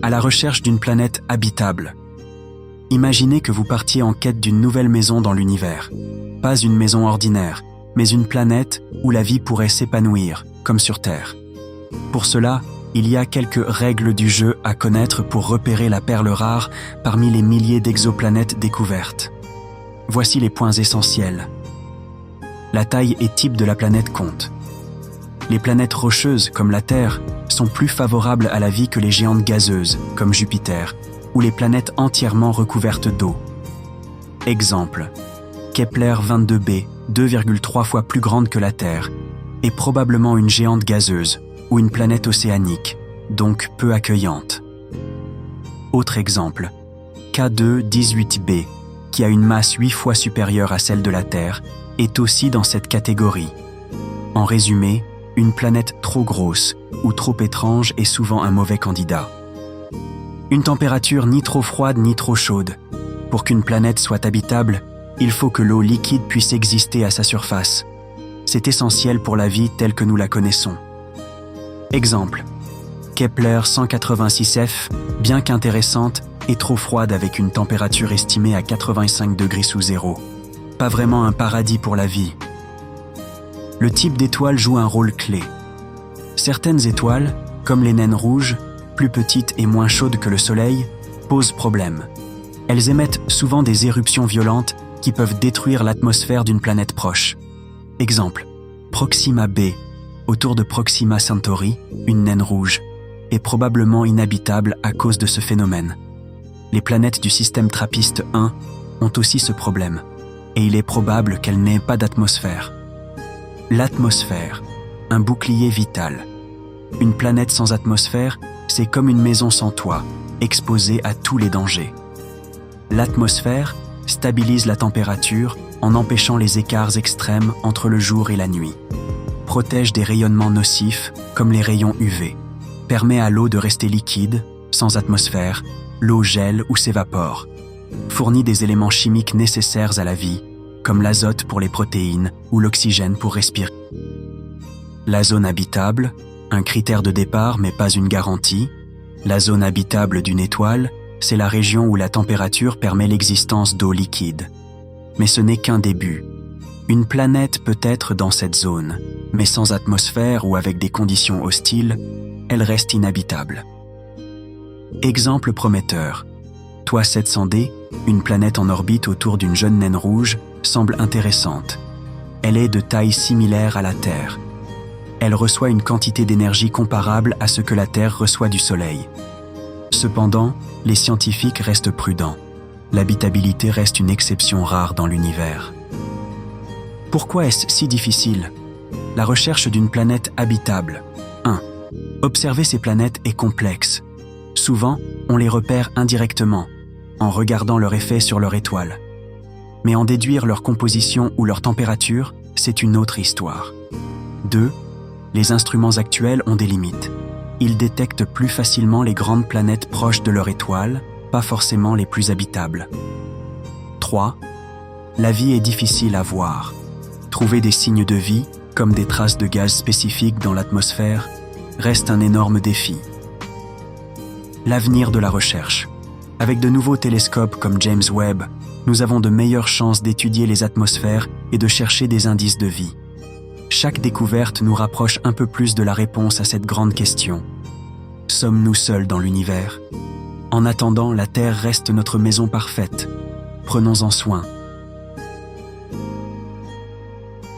à la recherche d'une planète habitable. Imaginez que vous partiez en quête d'une nouvelle maison dans l'univers. Pas une maison ordinaire, mais une planète où la vie pourrait s'épanouir, comme sur Terre. Pour cela, il y a quelques règles du jeu à connaître pour repérer la perle rare parmi les milliers d'exoplanètes découvertes. Voici les points essentiels. La taille et type de la planète comptent. Les planètes rocheuses, comme la Terre, sont plus favorables à la vie que les géantes gazeuses, comme Jupiter, ou les planètes entièrement recouvertes d'eau. Exemple, Kepler 22b, 2,3 fois plus grande que la Terre, est probablement une géante gazeuse ou une planète océanique, donc peu accueillante. Autre exemple, K2 18b, qui a une masse 8 fois supérieure à celle de la Terre, est aussi dans cette catégorie. En résumé, une planète trop grosse ou trop étrange est souvent un mauvais candidat. Une température ni trop froide ni trop chaude. Pour qu'une planète soit habitable, il faut que l'eau liquide puisse exister à sa surface. C'est essentiel pour la vie telle que nous la connaissons. Exemple, Kepler 186f, bien qu'intéressante, est trop froide avec une température estimée à 85 degrés sous zéro. Pas vraiment un paradis pour la vie. Le type d'étoile joue un rôle clé. Certaines étoiles, comme les naines rouges, plus petites et moins chaudes que le Soleil, posent problème. Elles émettent souvent des éruptions violentes qui peuvent détruire l'atmosphère d'une planète proche. Exemple, Proxima b, autour de Proxima Centauri, une naine rouge, est probablement inhabitable à cause de ce phénomène. Les planètes du système TRAPPIST 1 ont aussi ce problème, et il est probable qu'elles n'aient pas d'atmosphère. L'atmosphère, un bouclier vital. Une planète sans atmosphère, c'est comme une maison sans toit, exposée à tous les dangers. L'atmosphère stabilise la température en empêchant les écarts extrêmes entre le jour et la nuit. Protège des rayonnements nocifs, comme les rayons UV. Permet à l'eau de rester liquide, sans atmosphère, l'eau gèle ou s'évapore. Fournit des éléments chimiques nécessaires à la vie, comme l'azote pour les protéines ou l'oxygène pour respirer. La zone habitable, un critère de départ mais pas une garantie. La zone habitable d'une étoile, c'est la région où la température permet l'existence d'eau liquide. Mais ce n'est qu'un début. Une planète peut être dans cette zone, mais sans atmosphère ou avec des conditions hostiles, elle reste inhabitable. Exemple prometteur. TOI 700d, une planète en orbite autour d'une jeune naine rouge, semble intéressante. Elle est de taille similaire à la Terre. Elle reçoit une quantité d'énergie comparable à ce que la Terre reçoit du Soleil. Cependant, les scientifiques restent prudents. L'habitabilité reste une exception rare dans l'univers. Pourquoi est-ce si difficile? La recherche d'une planète habitable. 1. Observer ces planètes est complexe. Souvent, on les repère indirectement, en regardant leur effet sur leur étoile. Mais en déduire leur composition ou leur température, c'est une autre histoire. 2. Les instruments actuels ont des limites. Ils détectent plus facilement les grandes planètes proches de leur étoile, pas forcément les plus habitables. 3. La vie est difficile à voir. Trouver des signes de vie, comme des traces de gaz spécifiques dans l'atmosphère, reste un énorme défi. L'avenir de la recherche. Avec de nouveaux télescopes comme James Webb, nous avons de meilleures chances d'étudier les atmosphères et de chercher des indices de vie. Chaque découverte nous rapproche un peu plus de la réponse à cette grande question. Sommes-nous seuls dans l'univers? En attendant, la Terre reste notre maison parfaite. Prenons-en soin.